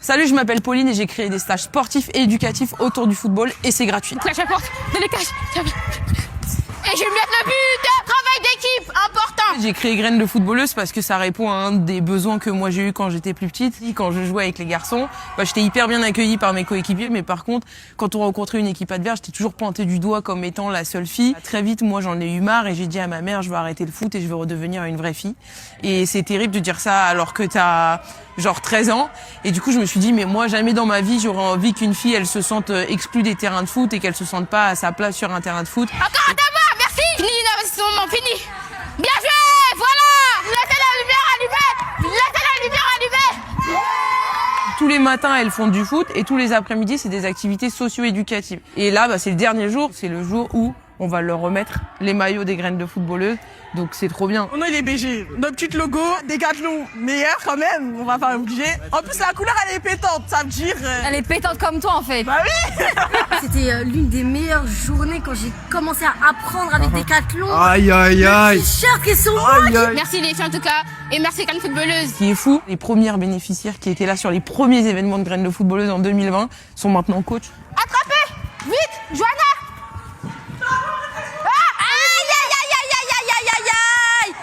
Salut, je m'appelle Pauline et j'ai créé des stages sportifs et éducatifs autour du football et c'est gratuit. Clash à la porte, dans les cages. Et je vais me mettre le but, travail d'équipe, important. J'ai créé Graines de footballeuse parce que ça répond à un des besoins que moi j'ai eu quand j'étais plus petite. Quand je jouais avec les garçons, j'étais hyper bien accueillie par mes coéquipiers, mais par contre, quand on rencontrait une équipe adverse, j'étais toujours pointée du doigt comme étant la seule fille. Très vite, moi j'en ai eu marre et j'ai dit à ma mère, je vais arrêter le foot et je vais redevenir une vraie fille. Et c'est terrible de dire ça alors que t'as genre 13 ans. Et du coup, je me suis dit, mais moi, jamais dans ma vie, j'aurais envie qu'une fille, elle se sente exclue des terrains de foot et qu'elle se sente pas à sa place sur un terrain de foot. Encore un d'abord, merci. Fini l'investissement, fini. Bien joué, voilà. Laissez la lumière allumée. Laissez la lumière allumée. Tous les matins, elles font du foot et tous les après-midi, c'est des activités socio-éducatives. Et là, c'est le dernier jour, c'est le jour où on va leur remettre les maillots des Graines de footballeuses. Donc c'est trop bien. On a les BG, notre petit logo, Décathlon, meilleur quand même, on va pas obliger. En plus la couleur elle est pétante, ça veut dire... Elle est pétante comme toi en fait. Bah oui. C'était l'une des meilleures journées quand j'ai commencé à apprendre avec Décathlon. Aïe aïe aïe. Les t-shirts qui sont Aïe, aïe. Merci les filles en tout cas, et merci Graines footballeuses. Ce qui est fou, les premières bénéficiaires qui étaient là sur les premiers événements de Graines de footballeuses en 2020 sont maintenant coachs. Attrapez, vite, Joanna.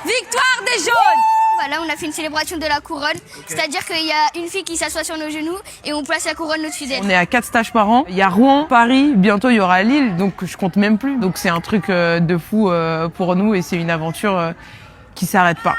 Victoire des jaunes! Voilà, on a fait une célébration de la couronne, c'est-à-dire qu'il y a une fille qui s'assoit sur nos genoux et on place la couronne au-dessus d'elle. On est à 4 stages par an. Il y a Rouen, Paris, bientôt il y aura Lille, donc je compte même plus. Donc c'est un truc de fou pour nous et c'est une aventure qui s'arrête pas.